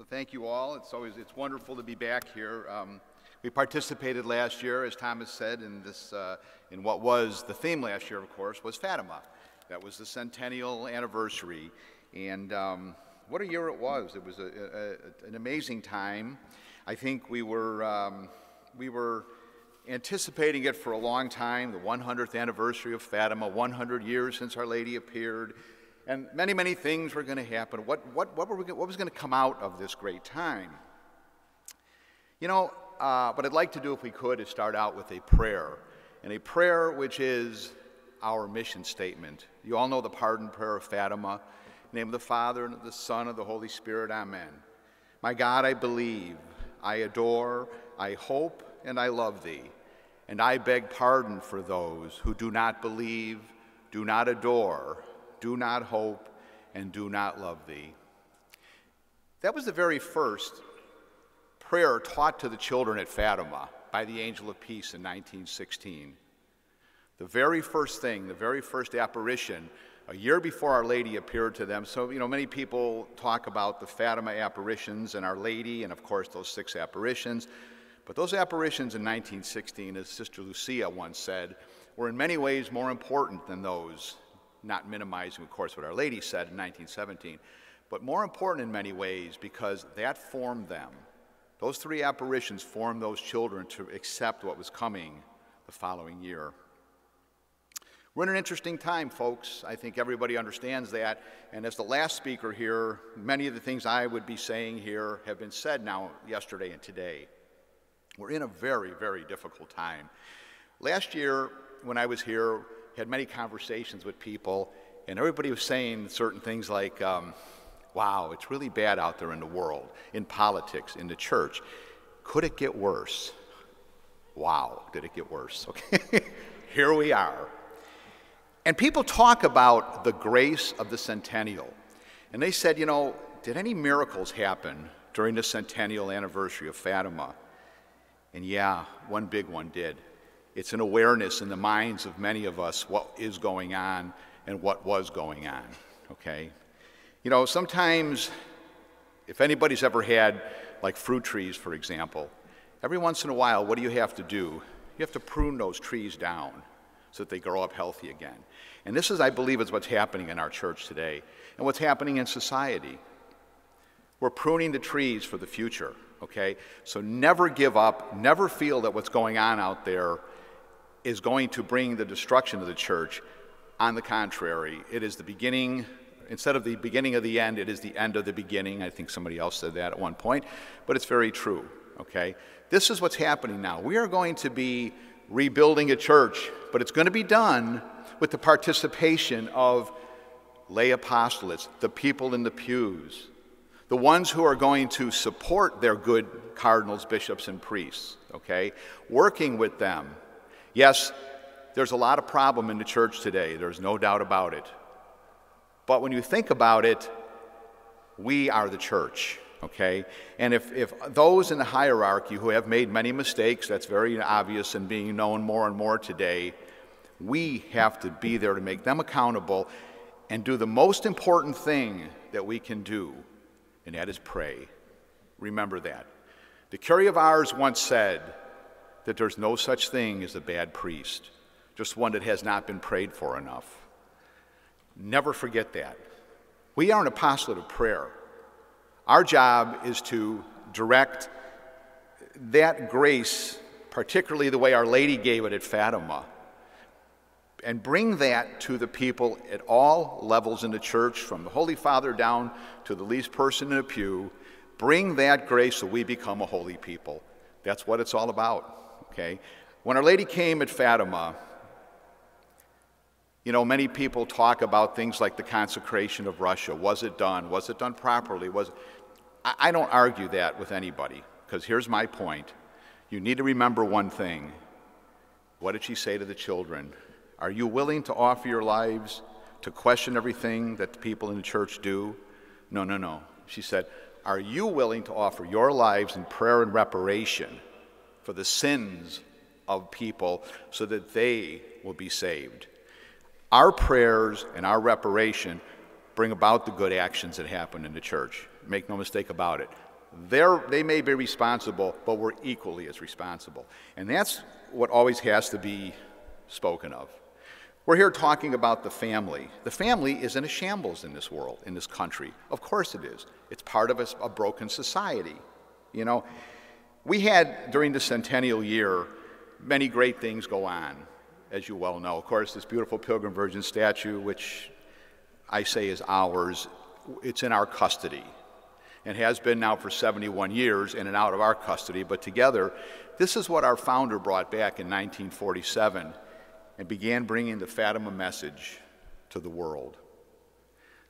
Thank you all. It's wonderful to be back here. We participated last year, as Thomas said, in what was the theme last year, of course, was Fatima. That was the Centennial anniversary, and what a year it was. It was an amazing time. I think we were anticipating it for a long time, the 100th anniversary of Fatima, 100 years since Our Lady appeared. And many, many things were going to happen. What was going to come out of this great time? You know, what I'd like to do, if we could, is start out with a prayer. And a prayer which is our mission statement. You all know the pardon prayer of Fatima. In the name of the Father, and of the Son, and of the Holy Spirit, amen. My God, I believe, I adore, I hope, and I love thee. And I beg pardon for those who do not believe, do not adore, do not hope, and do not love thee. That was the very first prayer taught to the children at Fatima by the Angel of Peace in 1916. The very first thing, the very first apparition, a year before Our Lady appeared to them. So, you know, many people talk about the Fatima apparitions and Our Lady, and of course those 6 apparitions. But those apparitions in 1916, as Sister Lucia once said, were in many ways more important than those, not minimizing, of course, what Our Lady said in 1917, but more important in many ways because that formed them. Those 3 apparitions formed those children to accept what was coming the following year. We're in an interesting time, folks. I think everybody understands that. And as the last speaker here, many of the things I would be saying here have been said now, yesterday and today. We're in a very, very difficult time. Last year, when I was here, had many conversations with people, and everybody was saying certain things like, wow, it's really bad out there in the world, in politics, in the church. Could it get worse? Wow, did it get worse? Okay, here we are. And people talk about the grace of the Centennial. And they said, you know, did any miracles happen during the Centennial anniversary of Fatima? And yeah, one big one did. It's an awareness in the minds of many of us what is going on and what was going on, okay? You know, sometimes, if anybody's ever had, like fruit trees, for example, every once in a while, what do you have to do? You have to prune those trees down so that they grow up healthy again. And this is, I believe, is what's happening in our church today and what's happening in society. We're pruning the trees for the future, okay? So never give up, never feel that what's going on out there is going to bring the destruction of the church. On the contrary, it is the beginning, instead of the beginning of the end, it is the end of the beginning. I think somebody else said that at one point, but it's very true, okay? This is what's happening now. We are going to be rebuilding a church, but it's going to be done with the participation of lay apostolates, the people in the pews, the ones who are going to support their good cardinals, bishops, and priests, okay? Working with them. Yes, there's a lot of problem in the church today. There's no doubt about it. But when you think about it, we are the church, okay? And if those in the hierarchy who have made many mistakes, that's very obvious and being known more and more today, we have to be there to make them accountable and do the most important thing that we can do, and that is pray. Remember that. The Curé of Ars once said that there's no such thing as a bad priest, just one that has not been prayed for enough. Never forget that. We are an apostolate of prayer. Our job is to direct that grace, particularly the way Our Lady gave it at Fatima, and bring that to the people at all levels in the church, from the Holy Father down to the least person in a pew. Bring that grace so we become a holy people. That's what it's all about, okay? When Our Lady came at Fatima, you know, many people talk about things like the consecration of Russia. Was it done? Was it done properly? I don't argue that with anybody, because here's my point. You need to remember one thing. What did she say to the children? Are you willing to offer your lives to question everything that the people in the church do? No, no, no. She said, are you willing to offer your lives in prayer and reparation for the sins of people so that they will be saved? Our prayers and our reparation bring about the good actions that happen in the church. Make no mistake about it. They may be responsible, but we're equally as responsible. And that's what always has to be spoken of. We're here talking about the family. The family is in a shambles in this world, in this country. Of course it is. It's part of a broken society. You know, we had, during the Centennial year, many great things go on, as you well know. Of course, this beautiful Pilgrim Virgin statue, which I say is ours, it's in our custody. And has been now for 71 years in and out of our custody, but together, this is what our founder brought back in 1947 and began bringing the Fatima message to the world.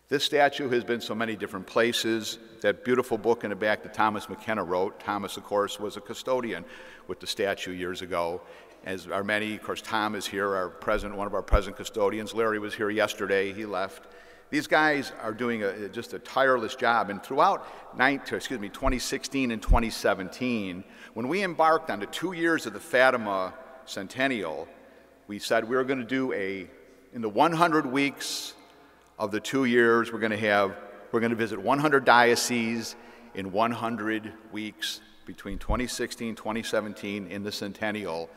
This statue has been so many different places. That beautiful book in the back that Thomas McKenna wrote. Thomas, of course, was a custodian with the statue years ago, as are many. Of course, Tom is here, one of our present custodians. Larry was here yesterday. He left. These guys are doing just a tireless job, and throughout 2016 and 2017, when we embarked on the 2 years of the Fatima Centennial, we said we were going to do in the 100 weeks of the 2 years, we're going to visit 100 dioceses in 100 weeks between 2016 and 2017 in the Centennial.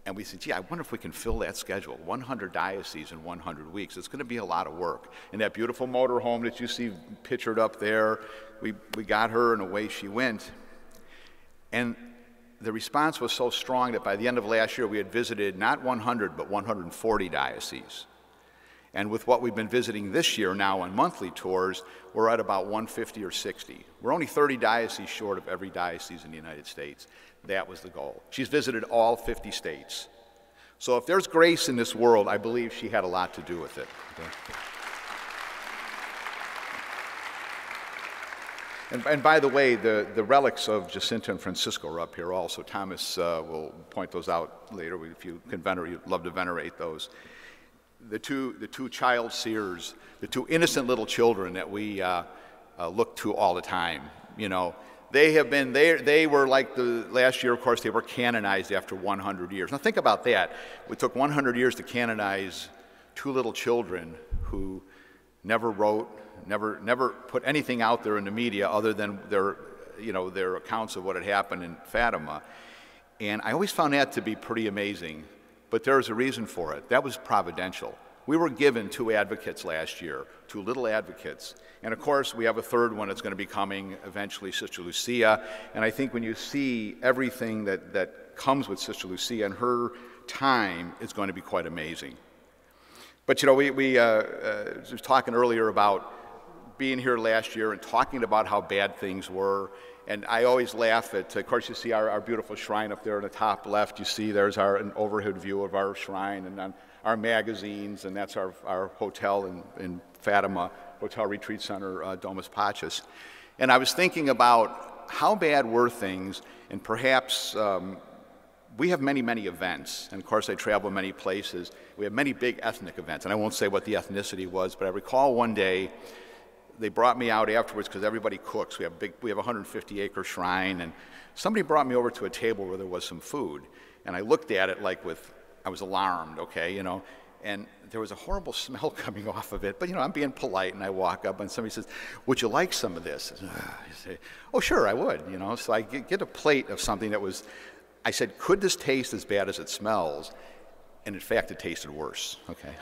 And we said, gee, I wonder if we can fill that schedule, 100 dioceses in 100 weeks. It's going to be a lot of work. And that beautiful motorhome that you see pictured up there, we got her and away she went. And the response was so strong that by the end of last year, we had visited not 100, but 140 dioceses. And with what we've been visiting this year now on monthly tours, we're at about 150 or 60. We're only 30 dioceses short of every diocese in the United States. That was the goal. She's visited all 50 states. So if there's grace in this world, I believe she had a lot to do with it. Okay. And by the way, the relics of Jacinta and Francisco are up here also. Thomas will point those out later. If you can venerate, you'd love to venerate those. The two child seers, the two innocent little children that we look to all the time, you know, they were like the last year, of course, they were canonized after 100 years. Now think about that. It took 100 years to canonize two little children who never wrote, never put anything out there in the media other than their accounts of what had happened in Fatima. And I always found that to be pretty amazing. But there's a reason for it. That was providential. We were given two advocates last year, two little advocates. And of course, we have a third one that's going to be coming eventually, Sister Lucia. And I think when you see everything that comes with Sister Lucia and her time, it's going to be quite amazing. But you know, we was talking earlier about being here last year and talking about how bad things were. And I always laugh at, of course, you see our beautiful shrine up there in the top left. You see there's an overhead view of our shrine and on our magazines, and that's our hotel in Fatima, Hotel Retreat Center, Domus Pachas. And I was thinking about how bad were things, and perhaps we have many, many events. And of course, I travel many places. We have many big ethnic events, and I won't say what the ethnicity was, but I recall one day, they brought me out afterwards because everybody cooks. We have a 150-acre shrine, and somebody brought me over to a table where there was some food, and I looked at it like I was alarmed, okay, you know, and there was a horrible smell coming off of it. But you know, I'm being polite, and I walk up, and somebody says, "Would you like some of this?" I say, "Oh, sure, I would," you know. So I get a plate of something that was. I said, "Could this taste as bad as it smells?" And in fact, it tasted worse. Okay.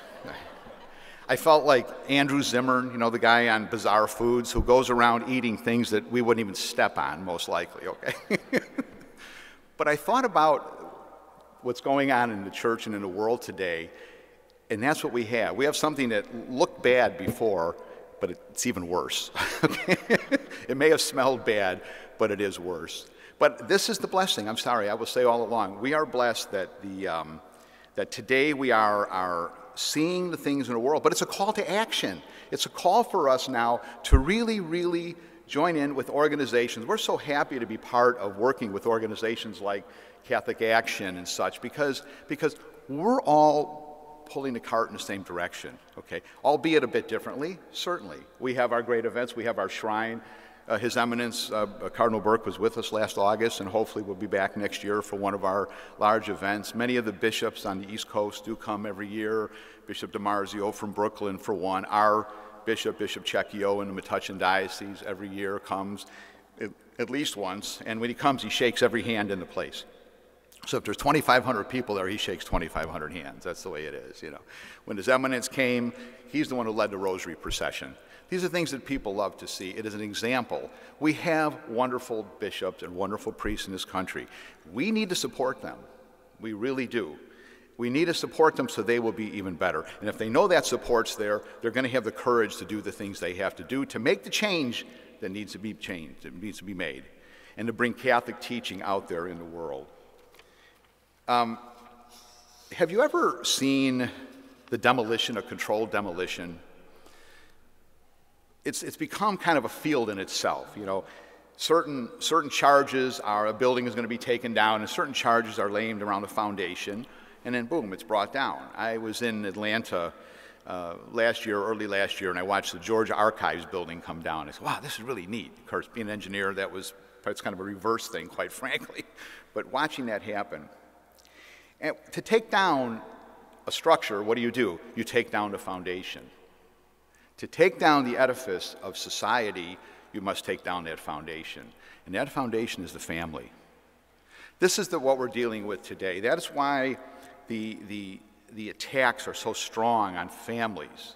I felt like Andrew Zimmern, you know, the guy on Bizarre Foods who goes around eating things that we wouldn't even step on, most likely, okay? But I thought about what's going on in the church and in the world today, and that's what we have. We have something that looked bad before, but it's even worse. Okay? It may have smelled bad, but it is worse. But this is the blessing. I'm sorry, I will say all along, we are blessed that that today we are seeing the things in the world, but it's a call to action. It's a call for us now to really, really join in with organizations. We're so happy to be part of working with organizations like Catholic Action and such, because we're all pulling the cart in the same direction, okay? Albeit a bit differently, certainly. We have our great events, we have our shrine. His Eminence, Cardinal Burke, was with us last August, and hopefully will be back next year for one of our large events. Many of the bishops on the East Coast do come every year. Bishop DiMarzio from Brooklyn, for one. Our bishop, Bishop Cecchio in the Metuchen Diocese, every year comes. at least once, and when he comes, he shakes every hand in the place. So if there's 2,500 people there, he shakes 2,500 hands. That's the way it is, you know. When His Eminence came, he's the one who led the Rosary procession. These are things that people love to see. It is an example. We have wonderful bishops and wonderful priests in this country. We need to support them. We really do. We need to support them so they will be even better. And if they know that support's there, they're going to have the courage to do the things they have to do to make the change that needs to be changed, that needs to be made, and to bring Catholic teaching out there in the world. Have you ever seen the demolition, a controlled demolition? It's become kind of a field in itself, you know. Certain charges are, a building is going to be taken down, and certain charges are laid around the foundation, and then boom, it's brought down. I was in Atlanta early last year, and I watched the Georgia Archives building come down. I said, wow, this is really neat. Of course, being an engineer, it's kind of a reverse thing, quite frankly. But watching that happen. And to take down a structure, what do? You take down the foundation. To take down the edifice of society, you must take down that foundation. And that foundation is the family. This is what we're dealing with today. That is why the attacks are so strong on families,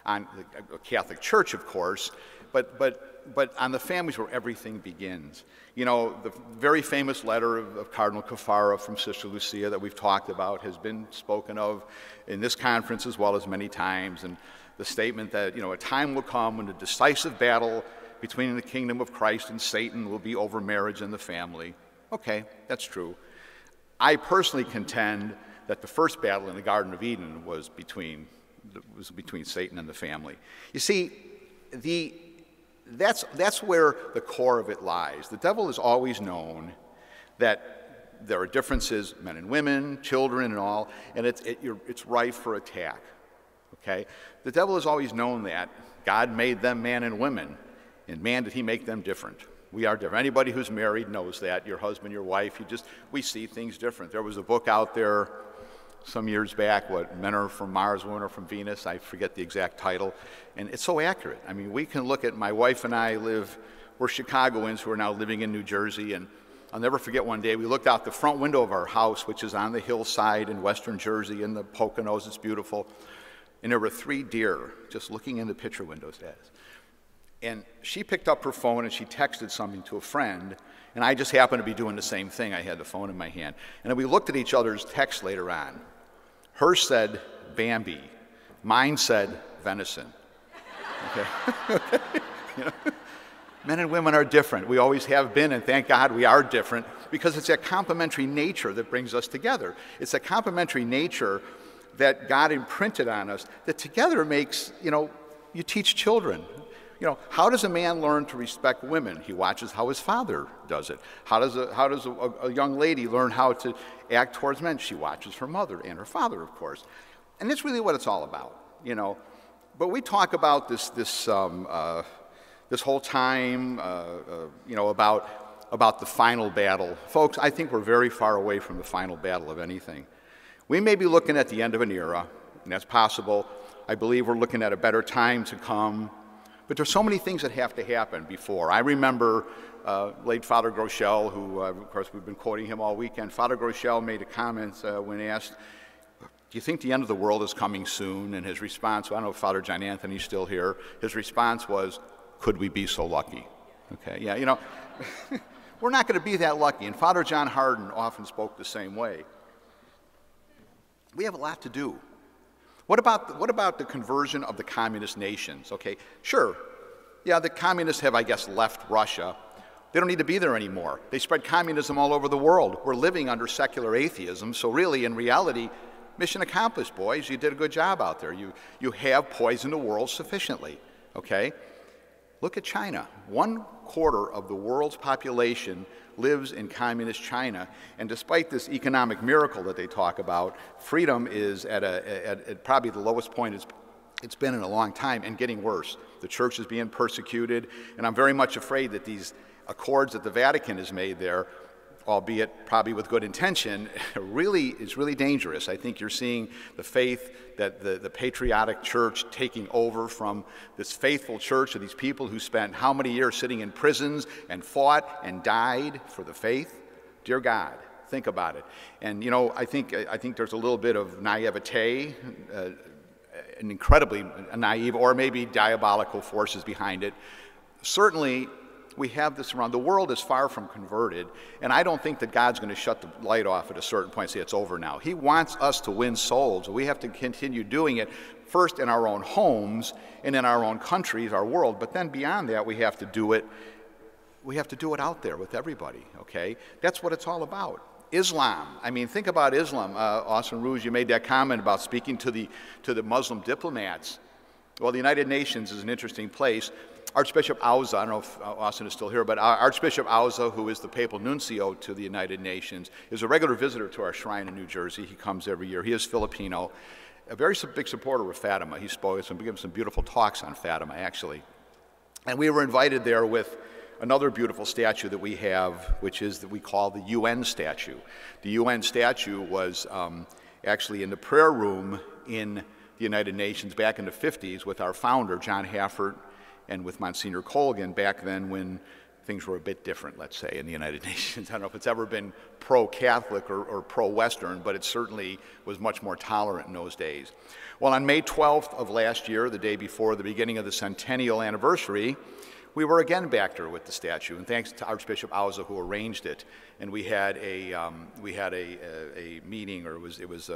on the Catholic Church, of course, but on the families where everything begins. You know, the very famous letter of Cardinal Caffarra from Sister Lucia that we've talked about has been spoken of in this conference as well as many times, and the statement that, you know, a time will come when the decisive battle between the kingdom of Christ and Satan will be over marriage and the family. Okay, that's true. I personally contend that the first battle in the Garden of Eden was between Satan and the family. You see, that's where the core of it lies. The devil has always known that there are differences, men and women, children and all, and it's rife for attack. Okay? The devil has always known that. God made them man and women, and man, did he make them different. We are different. Anybody who's married knows that. Your husband, your wife, we see things different. There was a book out there some years back, Men Are From Mars, Women Are From Venus. I forget the exact title. And it's so accurate. I mean, we can look at, my wife and I we're Chicagoans who are now living in New Jersey, and I'll never forget one day, we looked out the front window of our house, which is on the hillside in western Jersey in the Poconos. It's beautiful. And there were 3 deer just looking in the picture windows at us. And she picked up her phone and she texted something to a friend, and I just happened to be doing the same thing. I had the phone in my hand. And then we looked at each other's texts later on. Hers said Bambi. Mine said venison. Okay? You know? Men and women are different. We always have been, and thank God we are different, because it's that complementary nature that brings us together. It's a complementary nature that God imprinted on us that together makes, you know, you teach children. You know, how does a man learn to respect women? He watches how his father does it. How does a young lady learn how to act towards men? She watches her mother and her father, of course. And that's really what it's all about, you know. But we talk about this whole time, you know, about the final battle. Folks, I think we're very far away from the final battle of anything. We may be looking at the end of an era, and that's possible. I believe we're looking at a better time to come. But there's so many things that have to happen before. I remember late Father Groeschel, who, of course, we've been quoting him all weekend. Father Groeschel made a comment when asked, do you think the end of the world is coming soon? And his response, I don't know if Father John Anthony's still here, his response was, could we be so lucky? Okay, yeah, you know, we're not going to be that lucky. And Father John Hardin often spoke the same way. We have a lot to do. What about the conversion of the communist nations? Okay, sure. Yeah, the communists have, I guess, left Russia. They don't need to be there anymore. They spread communism all over the world. We're living under secular atheism, so really, in reality, mission accomplished, boys. You did a good job out there. You have poisoned the world sufficiently, okay? Look at China. 1/4 of the world's population lives in communist China, and despite this economic miracle that they talk about, freedom is at probably the lowest point it's been in a long time, and getting worse. The church is being persecuted, and I'm very much afraid that these accords that the Vatican has made there albeit probably with good intention, is really dangerous. I think you're seeing the faith that the patriotic church taking over from this faithful church of these people who spent how many years sitting in prisons and fought and died for the faith. Dear God, think about it. And you know, I think there's a little bit of naivete, an incredibly naive or maybe diabolical forces behind it. Certainly, we have this around. The world is far from converted, and I don't think that God's going to shut the light off at a certain point and say it's over now. He wants us to win souls. We have to continue doing it, first in our own homes and in our own countries, our world, but then beyond that, we have to do it out there with everybody, okay? That's what it's all about. Islam. I mean, think about Islam. Austin Rouge, you made that comment about speaking to the Muslim diplomats. Well, the United Nations is an interesting place. Archbishop Auza, I don't know if Austin is still here, but Archbishop Auza, who is the papal nuncio to the United Nations, is a regular visitor to our shrine in New Jersey. He comes every year. He is Filipino, a very big supporter of Fatima. He spoke and gave some beautiful talks on Fatima, actually. And we were invited there with another beautiful statue that we have, which is that we call the UN statue. The UN statue was actually in the prayer room in the United Nations back in the 50s with our founder, John Haffert, and with Monsignor Colgan back then when things were a bit different, let's say, in the United Nations. I don't know if it's ever been pro-Catholic or pro-Western, but it certainly was much more tolerant in those days. Well, on May 12th of last year, the day before the beginning of the Centennial anniversary, we were again back there with the statue, and thanks to Archbishop Auza who arranged it, and we had a meeting, or it was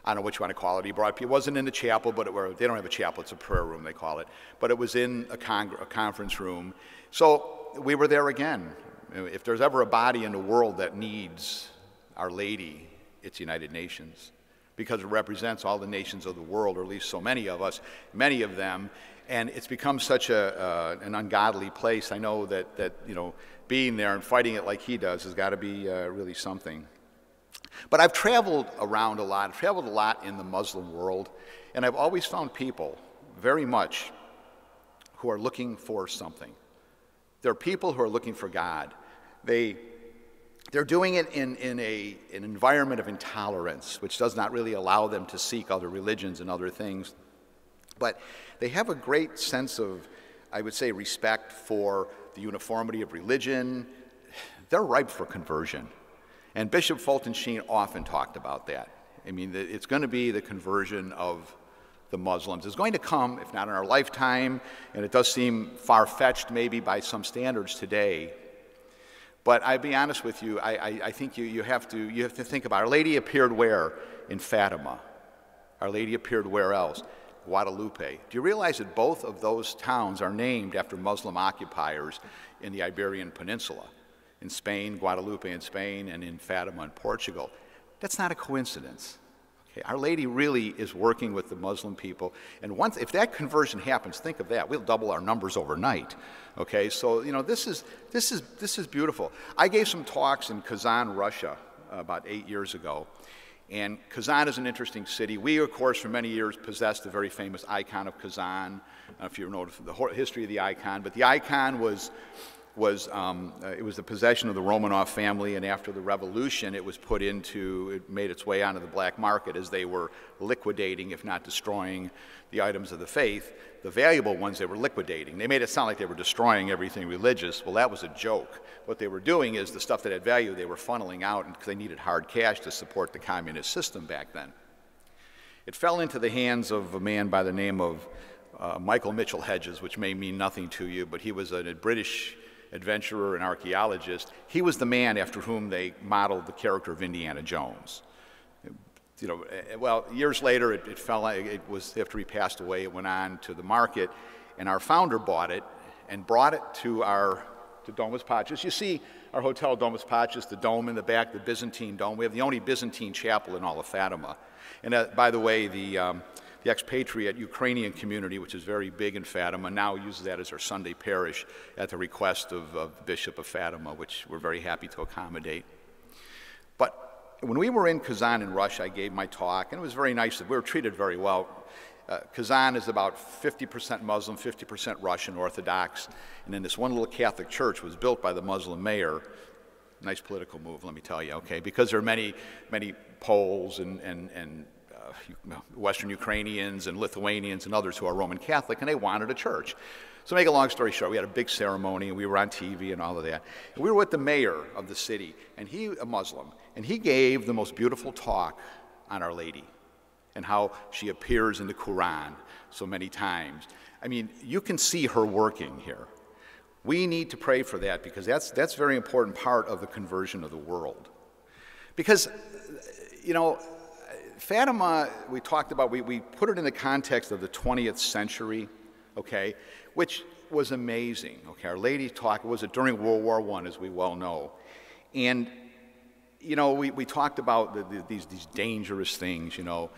I don't know what you want to call it. He brought people. It wasn't in the chapel, but they don't have a chapel. It's a prayer room, they call it. But it was in a conference room. So we were there again. If there's ever a body in the world that needs Our Lady, it's United Nations, because it represents all the nations of the world, or at least so many of us, many of them. And it's become such an ungodly place. I know that you know, being there and fighting it like he does has got to be really something. But I've traveled around a lot. I've traveled a lot in the Muslim world, and I've always found people very much who are looking for something. There are people who are looking for God. They're doing it in an environment of intolerance, which does not really allow them to seek other religions and other things. But they have a great sense of, I would say, respect for the uniformity of religion. They're ripe for conversion. And Bishop Fulton Sheen often talked about that. I mean, it's going to be the conversion of the Muslims. It's going to come, if not in our lifetime, and it does seem far-fetched maybe by some standards today. But I'll be honest with you, I think you have to think about it. Our Lady appeared where? In Fatima. Our Lady appeared where else? Guadalupe. Do you realize that both of those towns are named after Muslim occupiers in the Iberian Peninsula? In Spain, Guadalupe in Spain, and in Fatima in Portugal. That's not a coincidence. Okay, Our Lady really is working with the Muslim people, and if that conversion happens, think of that. We'll double our numbers overnight. Okay, so you know this is beautiful. I gave some talks in Kazan, Russia, about 8 years ago, and Kazan is an interesting city. We, of course, for many years possessed the very famous icon of Kazan. I don't know if you know the history of the icon, but the icon was the possession of the Romanov family, and after the revolution it made its way onto the black market as they were liquidating, if not destroying, the items of the faith, the valuable ones they were liquidating. They made it sound like they were destroying everything religious. Well, that was a joke. What they were doing is the stuff that had value they were funneling out because they needed hard cash to support the communist system back then. It fell into the hands of a man by the name of Michael Mitchell Hedges, which may mean nothing to you, but he was a British adventurer and archaeologist. He was the man after whom they modeled the character of Indiana Jones. You know, well, years later, it was after he passed away, it went on to the market, and our founder bought it and brought it to Domus Patris. You see our hotel, Domus Patris, the dome in the back, the Byzantine dome. We have the only Byzantine chapel in all of Fatima. And by the way, the expatriate Ukrainian community, which is very big in Fatima, now uses that as our Sunday parish at the request of the Bishop of Fatima, which we're very happy to accommodate. But when we were in Kazan in Russia, I gave my talk, and it was very nice. We were treated very well. Kazan is about 50% Muslim, 50% Russian Orthodox, and then this one little Catholic church was built by the Muslim mayor. Nice political move, let me tell you, okay? Because there are many Poles and Western Ukrainians and Lithuanians and others who are Roman Catholic, and they wanted a church. So to make a long story short, we had a big ceremony, and we were on TV and all of that. And we were with the mayor of the city, and he, a Muslim, and he gave the most beautiful talk on Our Lady and how she appears in the Quran so many times. I mean, you can see her working here. We need to pray for that because that's a very important part of the conversion of the world. Because, you know, Fatima, we talked about, we put it in the context of the 20th century, okay, which was amazing, okay? Our Lady talk, was it during World War I, as we well know. And, you know, we talked about these dangerous things, you know,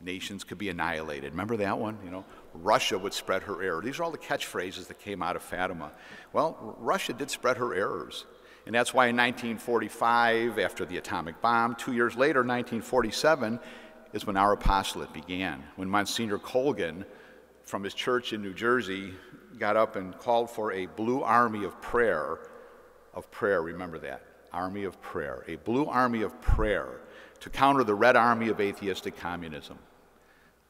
nations could be annihilated. Remember that one, you know? Russia would spread her error. These are all the catchphrases that came out of Fatima. Well, Russia did spread her errors. And that's why in 1945, after the atomic bomb, 2 years later, 1947, is when our apostolate began, when Monsignor Colgan, from his church in New Jersey, got up and called for a blue army of prayer, remember that, army of prayer, a blue army of prayer to counter the red army of atheistic communism.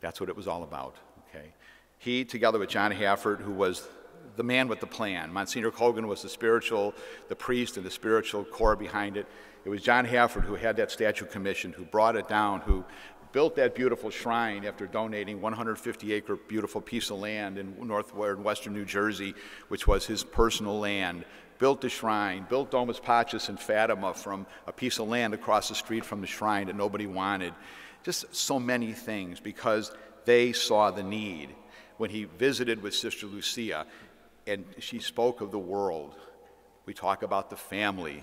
That's what it was all about, okay? He, together with John Hafford, who was the man with the plan. Monsignor Colgan was the priest and the spiritual core behind it. It was John Hafford who had that statue commissioned, who brought it down, who built that beautiful shrine after donating 150-acre beautiful piece of land in western New Jersey, which was his personal land, built the shrine, built Domus Pachis in Fatima from a piece of land across the street from the shrine that nobody wanted. Just so many things because they saw the need. When he visited with Sister Lucia and she spoke of the world, we talked about the family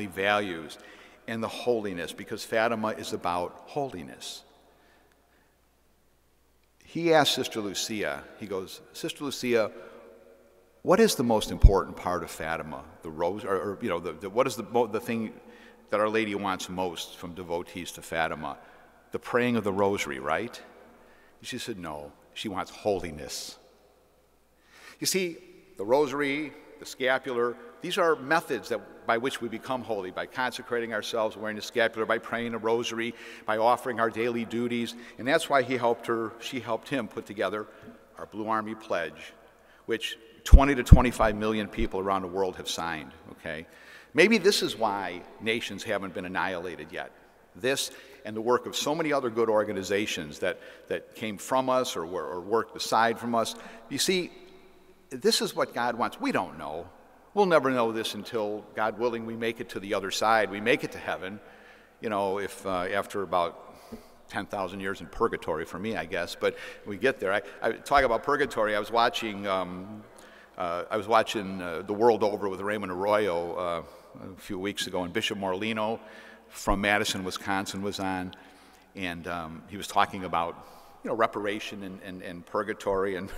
values and the holiness, because Fatima is about holiness. He asked Sister Lucia, he goes, Sister Lucia, what is the most important part of Fatima? The rose, or you know, what is the thing that Our Lady wants most from devotees to Fatima? The praying of the Rosary, right? She said, no, she wants holiness. You see, the Rosary, the scapular, these are methods by which we become holy, by consecrating ourselves, wearing the scapular, by praying the Rosary, by offering our daily duties. And that's why she helped him put together our Blue Army Pledge, which 20 to 25 million people around the world have signed, okay? Maybe this is why nations haven't been annihilated yet. This and the work of so many other good organizations that came from us or worked aside from us. You see, this is what God wants. We don't know. We'll never know this until, God willing, we make it to the other side. We make it to heaven, you know, if after about 10,000 years in purgatory for me, I guess. But we get there. I talk about purgatory. I was watching The World Over with Raymond Arroyo a few weeks ago, and Bishop Morlino from Madison, Wisconsin was on, and he was talking about, you know, reparation and purgatory, and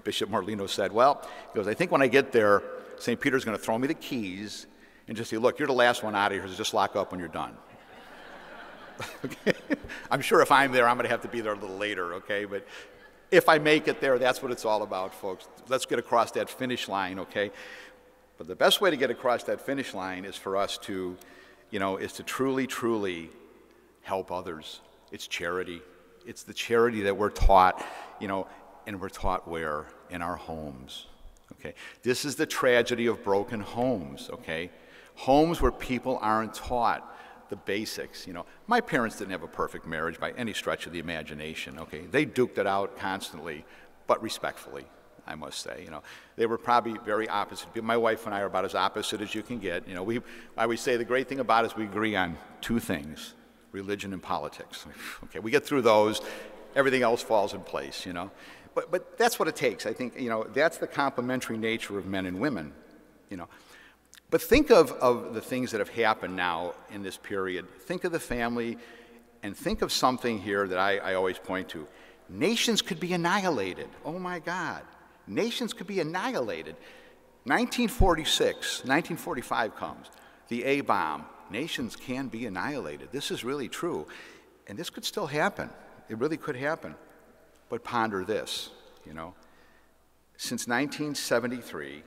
Bishop Morlino said, well, he goes, I think when I get there, St. Peter's going to throw me the keys and just say, look, you're the last one out of here, so just lock up when you're done. Okay? I'm sure if I'm there, I'm going to have to be there a little later, okay? But if I make it there, that's what it's all about, folks. Let's get across that finish line, okay? But the best way to get across that finish line is for us to, you know, is to truly, truly help others. It's charity. It's the charity that we're taught, you know, and we're taught where? In our homes, okay? This is the tragedy of broken homes, okay? Homes where people aren't taught the basics, you know. My parents didn't have a perfect marriage by any stretch of the imagination, okay? They duked it out constantly, but respectfully, I must say, you know. They were probably very opposite. My wife and I are about as opposite as you can get, you know. I always say the great thing about it is we agree on two things: religion and politics. Okay, we get through those, everything else falls in place, you know. But that's what it takes. I think, you know, that's the complementary nature of men and women, you know. But think of the things that have happened now in this period. Think of the family, and think of something here that I always point to. Nations could be annihilated. Oh my God. Nations could be annihilated. 1945 comes, the A-bomb. Nations can be annihilated. This is really true. And this could still happen. It really could happen. But ponder this, you know. Since 1973,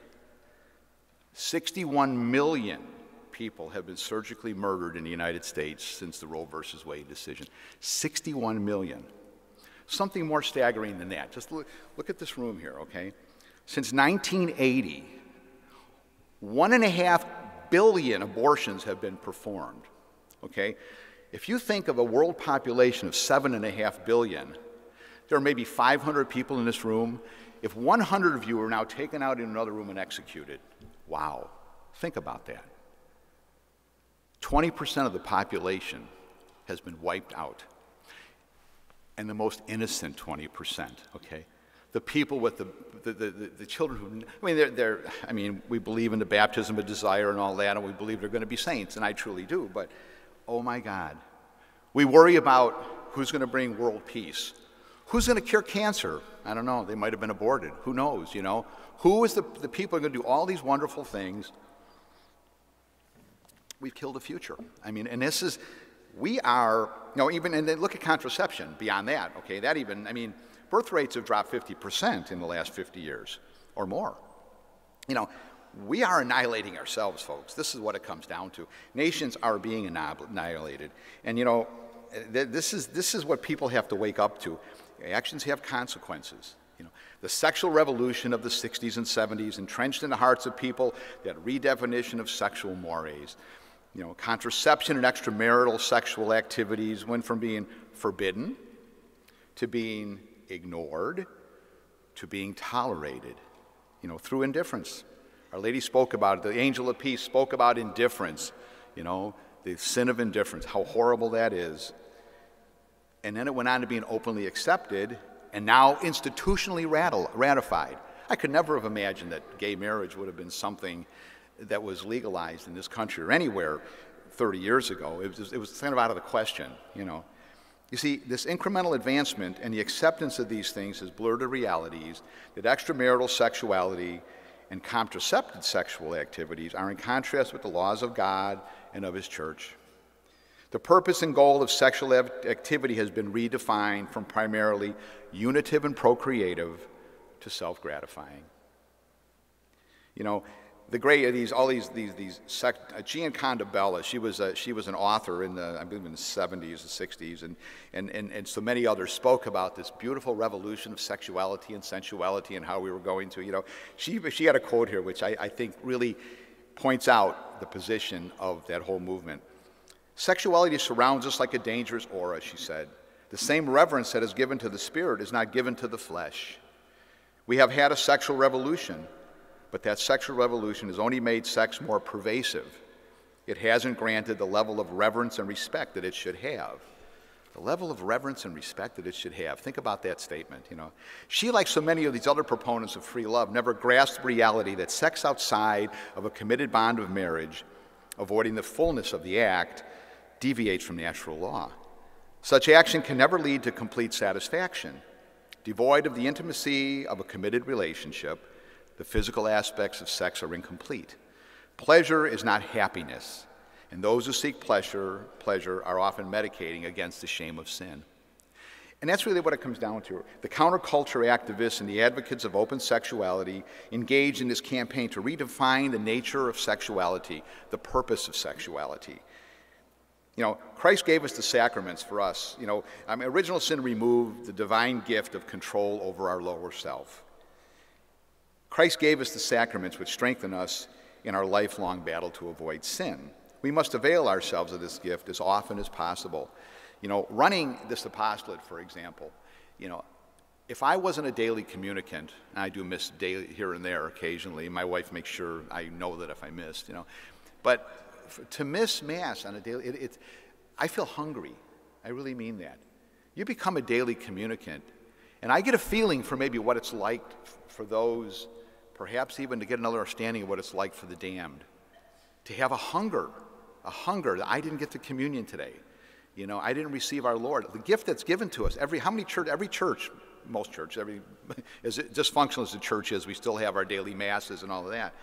61 million people have been surgically murdered in the United States since the Roe versus Wade decision. 61 million. Something more staggering than that. Just look at this room here, okay? Since 1980, 1.5 billion abortions have been performed, okay? If you think of a world population of 7.5 billion, there are maybe 500 people in this room. If 100 of you are now taken out in another room and executed, wow, think about that. 20% of the population has been wiped out. And the most innocent 20%, okay? The people with the children who, I mean, we believe in the baptism of desire and all that, and we believe they're going to be saints, and I truly do, but oh my God. We worry about who's going to bring world peace. Who's going to cure cancer? I don't know. They might have been aborted. Who knows, you know? Who is the people who are going to do all these wonderful things? We've killed the future. I mean, and this is, we are, you know, even, and then look at contraception beyond that, okay? That even, I mean, birth rates have dropped 50% in the last 50 years or more. You know, we are annihilating ourselves, folks. This is what it comes down to. Nations are being annihilated. And, you know, this is what people have to wake up to. Actions have consequences. You know, the sexual revolution of the 60s and 70s entrenched in the hearts of people, that redefinition of sexual mores. You know, contraception and extramarital sexual activities went from being forbidden to being ignored to being tolerated, you know, through indifference. Our Lady spoke about it. The angel of peace spoke about indifference, you know, the sin of indifference, how horrible that is. And then it went on to being openly accepted and now institutionally ratified. I could never have imagined that gay marriage would have been something that was legalized in this country or anywhere 30 years ago. It was kind of out of the question, you know. You see, this incremental advancement and the acceptance of these things has blurred the realities that extramarital sexuality and contracepted sexual activities are in contrast with the laws of God and of His church. The purpose and goal of sexual activity has been redefined from primarily unitive and procreative to self-gratifying. You know, Gianconda Bella, she was an author in the, I believe in the 70s, the 60s, and so many others spoke about this beautiful revolution of sexuality and sensuality and how we were going to, you know, she had a quote here which I think really points out the position of that whole movement. Sexuality surrounds us like a dangerous aura, she said. The same reverence that is given to the spirit is not given to the flesh. We have had a sexual revolution, but that sexual revolution has only made sex more pervasive. It hasn't granted the level of reverence and respect that it should have. The level of reverence and respect that it should have. Think about that statement, you know. She, like so many of these other proponents of free love, never grasped reality that sex outside of a committed bond of marriage, avoiding the fullness of the act, deviates from natural law. Such action can never lead to complete satisfaction. Devoid of the intimacy of a committed relationship, the physical aspects of sex are incomplete. Pleasure is not happiness, and those who seek pleasure are often medicating against the shame of sin. And that's really what it comes down to. The counterculture activists and the advocates of open sexuality engaged in this campaign to redefine the nature of sexuality, the purpose of sexuality. You know, Christ gave us the sacraments for us. You know, original sin removed the divine gift of control over our lower self. Christ gave us the sacraments which strengthen us in our lifelong battle to avoid sin. We must avail ourselves of this gift as often as possible. You know, running this apostolate, for example, you know, if I wasn't a daily communicant, and I do miss daily here and there occasionally, my wife makes sure I know that if I missed, you know, but to miss Mass on a daily, I feel hungry. I really mean that. You become a daily communicant, and I get a feeling for maybe what it's like for those, perhaps even to get another understanding of what it's like for the damned, to have a hunger that I didn't get to communion today. You know, I didn't receive our Lord. The gift that's given to us, every church, most churches, as dysfunctional as the church is, we still have our daily masses and all of that.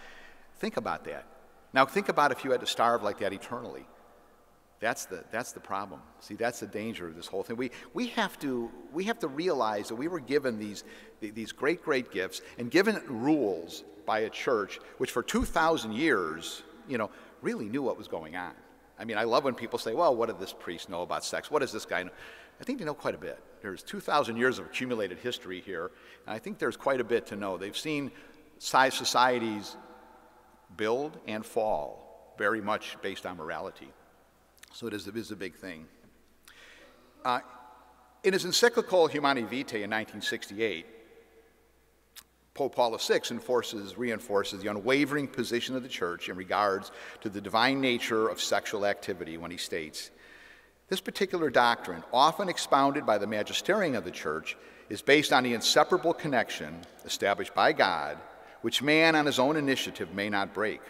Think about that. Now think about if you had to starve like that eternally. That's the problem. See, that's the danger of this whole thing. We have to realize that we were given these great gifts and given rules by a church which for 2,000 years, really knew what was going on. I mean, I love when people say, well, what did this priest know about sex? What does this guy know? I think they know quite a bit. There's 2,000 years of accumulated history here, and I think there's quite a bit to know. They've seen societies build and fall very much based on morality. So it is a big thing. In his encyclical Humani Vitae in 1968, Pope Paul VI reinforces the unwavering position of the Church in regards to the divine nature of sexual activity when he states, "This particular doctrine, often expounded by the magisterium of the Church, is based on the inseparable connection established by God, which man on his own initiative may not break,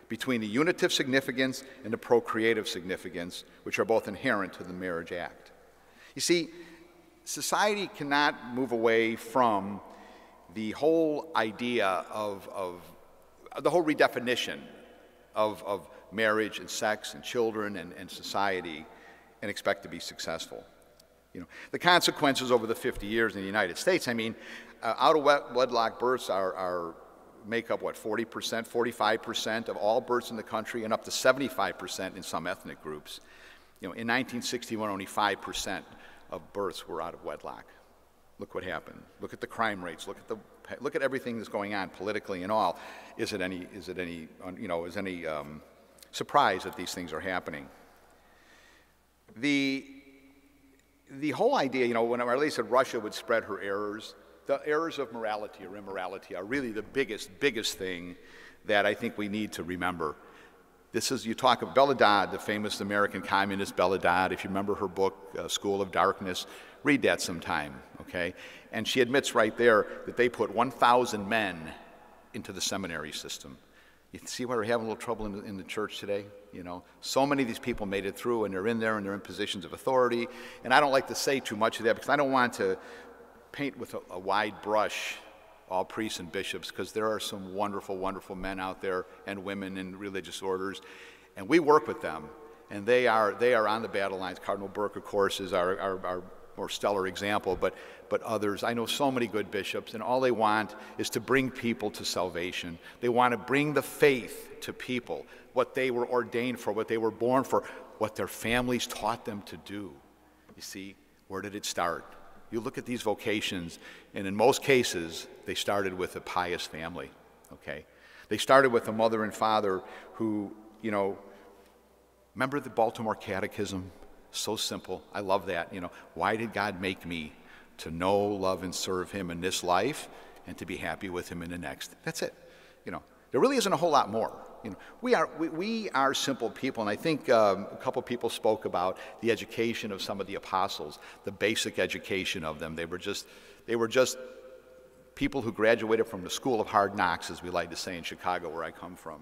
between the unitive significance and the procreative significance, which are both inherent to the marriage act." You see, society cannot move away from the whole idea of the whole redefinition of marriage and sex and children and society and expect to be successful. The consequences over the 50 years in the United States, I mean, out of wedlock births make up, 40%, 45% of all births in the country and up to 75% in some ethnic groups. In 1961, only 5% of births were out of wedlock. Look what happened. Look at the crime rates. Look at everything that's going on politically and all. Is it any surprise that these things are happening? The whole idea, when Our Lady said Russia would spread her errors, the errors of morality or immorality are really the biggest thing that I think we need to remember. You talk of Bella Dodd, the famous American communist Bella Dodd. If you remember her book, School of Darkness, read that sometime, okay? And she admits right there that they put 1,000 men into the seminary system. You see why we're having a little trouble in the church today? So many of these people made it through, and they're in there, and they're in positions of authority. And I don't like to say too much of that because I don't want to paint with a wide brush all priests and bishops, because there are some wonderful, wonderful men out there and women in religious orders, and we work with them, and they are on the battle lines. Cardinal Burke, of course, is our more stellar example, but others. I know so many good bishops, and all they want is to bring people to salvation. They want to bring the faith to people, what they were ordained for, what they were born for, what their families taught them to do. You see, where did it start? You look at these vocations, and in most cases, they started with a pious family, okay? They started with a mother and father who, remember the Baltimore Catechism? So simple. I love that. Why did God make me? To know, love, and serve him in this life and to be happy with him in the next. That's it. There really isn't a whole lot more. We are simple people, and I think a couple people spoke about the education of some of the apostles, the basic education of them. They were just people who graduated from the school of hard knocks, as we like to say in Chicago, where I come from.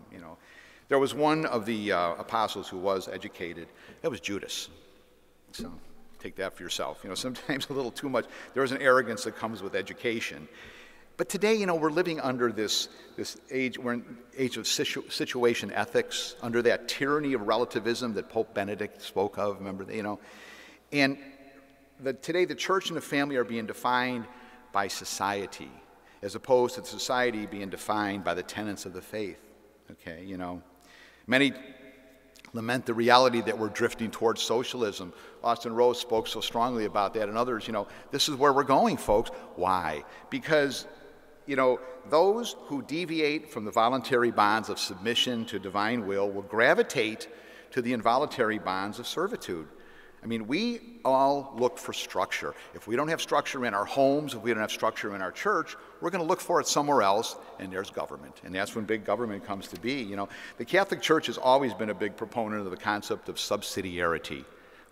There was one of the apostles who was educated. That was Judas. So take that for yourself. Sometimes a little too much. There is an arrogance that comes with education. But today, we're living under this age. We're in an age of situation ethics, under that tyranny of relativism that Pope Benedict spoke of. Remember, and today the church and the family are being defined by society, as opposed to society being defined by the tenets of the faith. Okay, many lament the reality that we're drifting towards socialism. Austin Rose spoke so strongly about that, and others. This is where we're going, folks. Why? Because those who deviate from the voluntary bonds of submission to divine will gravitate to the involuntary bonds of servitude. I mean, we all look for structure. If we don't have structure in our homes, if we don't have structure in our church, we're going to look for it somewhere else, and there's government. And that's when big government comes to be. The Catholic Church has always been a big proponent of the concept of subsidiarity.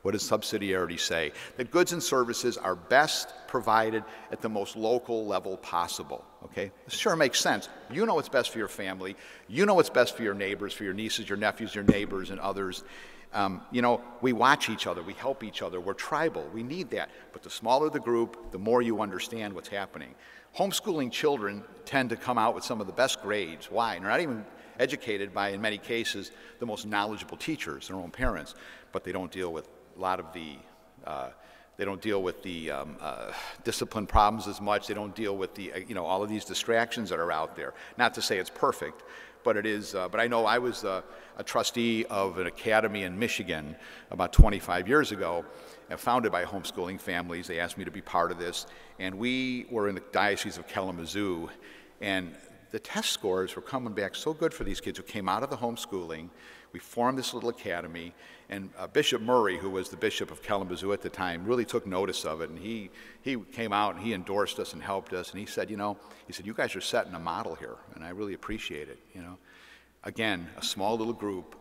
What does subsidiarity say? That goods and services are best provided at the most local level possible, okay? This sure makes sense. You know what's best for your family. You know what's best for your neighbors, for your nieces, your nephews, your neighbors, and others. We watch each other. We help each other. We're tribal. We need that. But the smaller the group, the more you understand what's happening. Homeschooling children tend to come out with some of the best grades. Why? They're not even educated by, in many cases, the most knowledgeable teachers, their own parents, but they don't deal with a lot of the discipline problems as much. They don't deal with the, all of these distractions that are out there. Not to say it's perfect, but it is. But I know I was a trustee of an academy in Michigan about 25 years ago, founded by homeschooling families. They asked me to be part of this, and we were in the Diocese of Kalamazoo, and the test scores were coming back so good for these kids who came out of the homeschooling. We formed this little academy, and Bishop Murray, who was the Bishop of Kalamazoo at the time, really took notice of it, and he came out and he endorsed us and helped us, and he said, you guys are setting a model here, and I really appreciate it, Again, a small little group.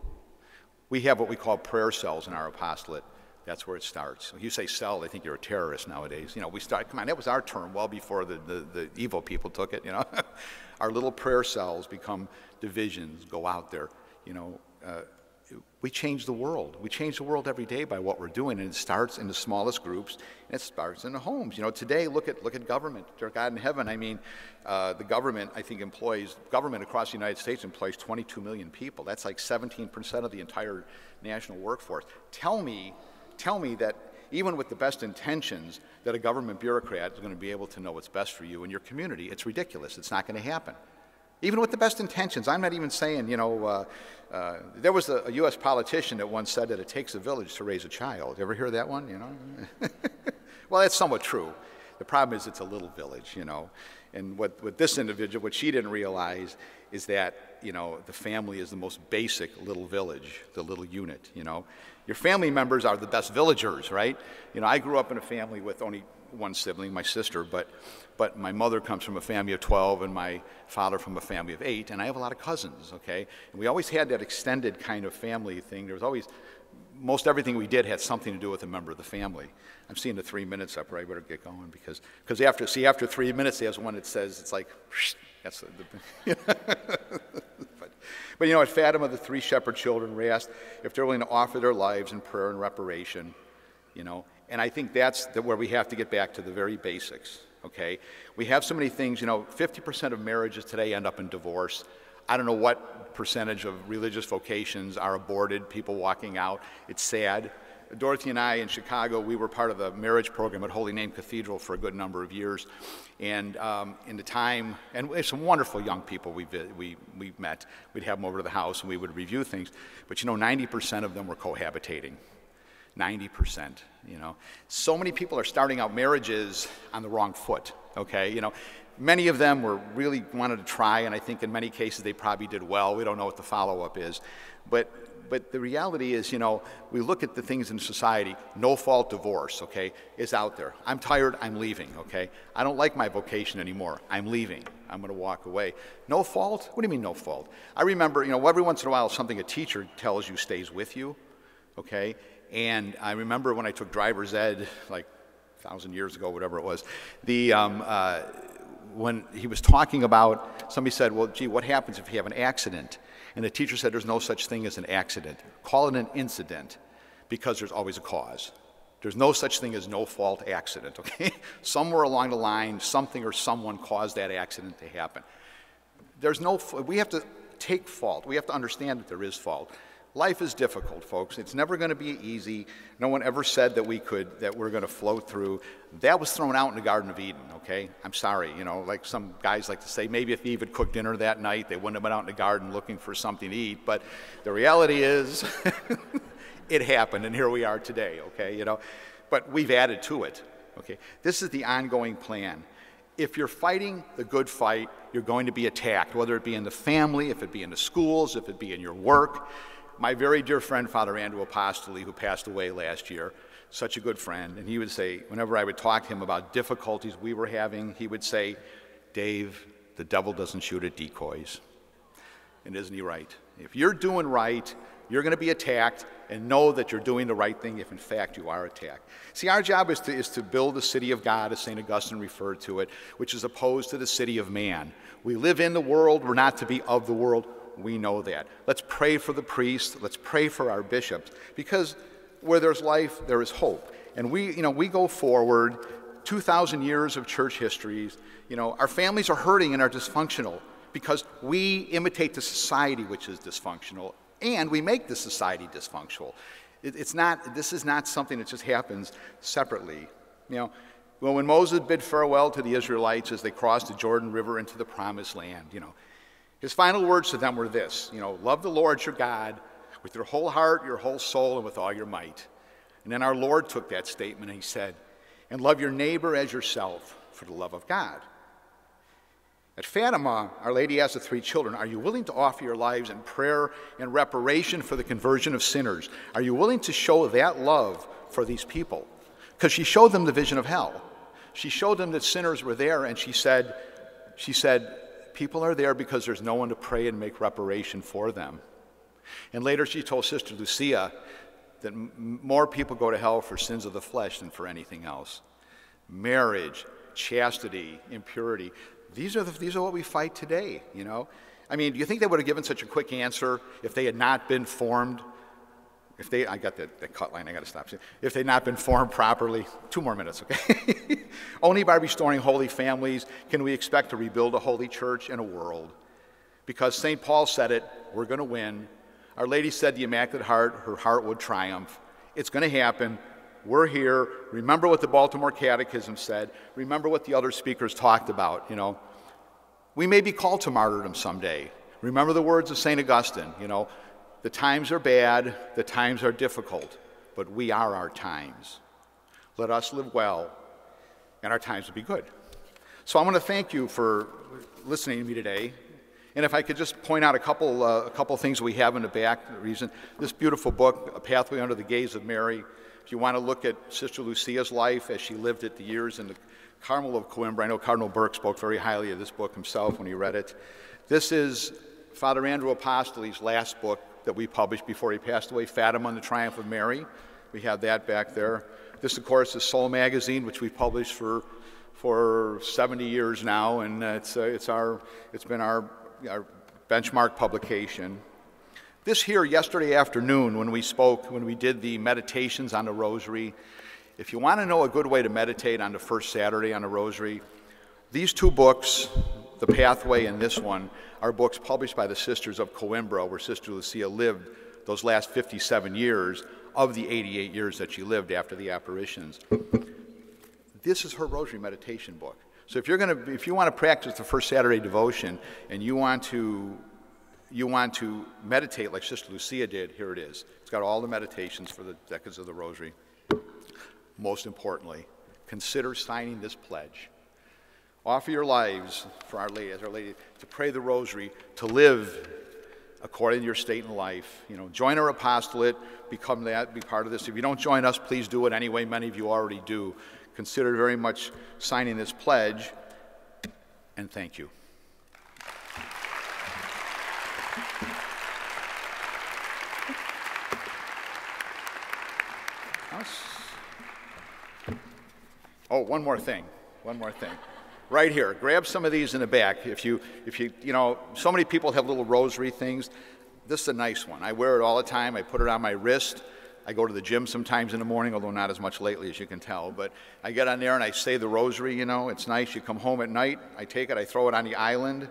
We have what we call prayer cells in our apostolate. That's where it starts. When you say cell, they think you're a terrorist nowadays. Come on, that was our term well before the evil people took it, Our little prayer cells become divisions, go out there, we change the world. We change the world every day by what we're doing, and it starts in the smallest groups, and it starts in the homes. Today, look at government. Dear God in heaven, the government, I think, government across the United States employs 22 million people. That's like 17% of the entire national workforce. Tell me that even with the best intentions, that a government bureaucrat is going to be able to know what's best for you and your community. It's ridiculous. It's not going to happen. Even with the best intentions. I'm not even saying, there was a U.S. politician that once said that it takes a village to raise a child. You ever hear that one, Well, that's somewhat true. The problem is it's a little village, And what this individual, what she didn't realize is that, the family is the most basic little village, the little unit, Your family members are the best villagers, right? I grew up in a family with only one sibling, my sister, but my mother comes from a family of 12 and my father from a family of 8, and I have a lot of cousins, okay? And we always had that extended kind of family thing. There was always, most everything we did had something to do with a member of the family. I'm seeing the 3 minutes up, right? I better get going because after 3 minutes, there's one that says, it's like, that's but at Fatima, the 3 shepherd children were asked if they're willing to offer their lives in prayer and reparation, And I think that's where we have to get back to the very basics, okay? We have so many things, 50% of marriages today end up in divorce. I don't know what percentage of religious vocations are aborted, people walking out. It's sad. Dorothy and I in Chicago, we were part of the marriage program at Holy Name Cathedral for a good number of years. And in the time, and we had some wonderful young people we met. We'd have them over to the house and we would review things. But 90% of them were cohabitating. 90%, So many people are starting out marriages on the wrong foot, okay? Many of them really wanted to try, and I think in many cases they probably did well. We don't know what the follow-up is. But the reality is, we look at the things in society, no-fault divorce, okay, is out there. I'm tired, I'm leaving, okay? I don't like my vocation anymore, I'm leaving. I'm going to walk away. No fault? What do you mean no fault? I remember, every once in a while something a teacher tells you stays with you, okay? And I remember when I took driver's ed, like 1,000 years ago, whatever it was, when he was talking about, somebody said, well, gee, what happens if you have an accident? And the teacher said, there's no such thing as an accident. Call it an incident, because there's always a cause. There's no such thing as no-fault accident, okay? Somewhere along the line, something or someone caused that accident to happen. We have to take fault. We have to understand that there is fault. Life is difficult, folks. It's never going to be easy. No one ever said that we're going to float through. That was thrown out in the Garden of Eden, okay? I'm sorry, like some guys like to say, maybe if Eve had cooked dinner that night, they wouldn't have been out in the garden looking for something to eat. But the reality is, it happened, and here we are today, okay? But we've added to it, okay? This is the ongoing plan. If you're fighting the good fight, you're going to be attacked, whether it be in the family, if it be in the schools, if it be in your work. My very dear friend, Father Andrew Apostoli, who passed away last year, such a good friend, and he would say, whenever I would talk to him about difficulties we were having, he would say, Dave, the devil doesn't shoot at decoys. And isn't he right? If you're doing right, you're going to be attacked, and know that you're doing the right thing if in fact you are attacked. See, our job is to build the city of God, as St. Augustine referred to it, which is opposed to the city of man. We live in the world, we're not to be of the world. We know that. Let's pray for the priests. Let's pray for our bishops, because where there's life, there is hope. And we go forward 2,000 years of church histories. Our families are hurting and are dysfunctional. because we imitate the society which is dysfunctional, and we make the society dysfunctional. This is not something that just happens separately. You know, well, when Moses bid farewell to the Israelites as they crossed the Jordan River into the Promised Land, you know, his final words to them were this, you know, love the Lord your God with your whole heart, your whole soul, and with all your might. And then our Lord took that statement and he said, and love your neighbor as yourself for the love of God. At Fatima, Our Lady asked the three children, are you willing to offer your lives in prayer and reparation for the conversion of sinners? Are you willing to show that love for these people? Because she showed them the vision of hell. She showed them that sinners were there, and she said, people are there because there's no one to pray and make reparation for them. And later she told Sister Lucia that more people go to hell for sins of the flesh than for anything else. Marriage, chastity, impurity, these are what we fight today, you know? I mean, do you think they would have given such a quick answer if they had not been formed? I got that cut line, I got to stop. If they had not been formed properly, 2 more minutes, okay? Only by restoring holy families can we expect to rebuild a holy church and a world. Because St. Paul said it, we're going to win. Our Lady said the Immaculate Heart, her heart would triumph. It's going to happen. We're here. Remember what the Baltimore Catechism said. Remember what the other speakers talked about, you know. We may be called to martyrdom someday. Remember the words of St. Augustine, you know. The times are bad, the times are difficult, but we are our times. Let us live well, and our times will be good. So I want to thank you for listening to me today. And if I could just point out a couple things we have in the back, the reason, this beautiful book, A Pathway Under the Gaze of Mary. If you want to look at Sister Lucia's life as she lived it, the years in the Carmel of Coimbra. I know Cardinal Burke spoke very highly of this book himself when he read it. This is Father Andrew Apostoli's last book that we published before he passed away, Fatima and the Triumph of Mary. We have that back there. This, of course, is Soul Magazine, which we've published for 70 years now, and it's been our benchmark publication. This here, yesterday afternoon, when we did the meditations on the Rosary, if you want to know a good way to meditate on the first Saturday on the Rosary, these 2 books, The Pathway and this one, are books published by the Sisters of Coimbra, where Sister Lucia lived those last 57 years of the 88 years that she lived after the apparitions. This is her Rosary meditation book. So if you want to practice the first Saturday devotion and you want to meditate like Sister Lucia did, here it is. It's got all the meditations for the decades of the Rosary. Most importantly, consider signing this pledge. Offer your lives for Our Lady, as Our Lady, to pray the Rosary, to live according to your state in life. You know, join our apostolate, become that, be part of this. If you don't join us, please do it anyway. Many of you already do. Consider very much signing this pledge, and thank you. Oh, one more thing. Right here, grab some of these in the back. If you know, so many people have little rosary things. This is a nice one. I wear it all the time. I put it on my wrist. I go to the gym sometimes in the morning, although not as much lately as you can tell. But I get on there and I say the rosary, you know. It's nice. You come home at night, I take it, I throw it on the island.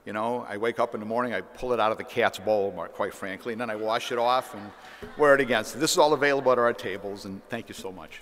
You know, I wake up in the morning, I pull it out of the cat's bowl, quite frankly, and then I wash it off and wear it again. So this is all available at our tables, and thank you so much.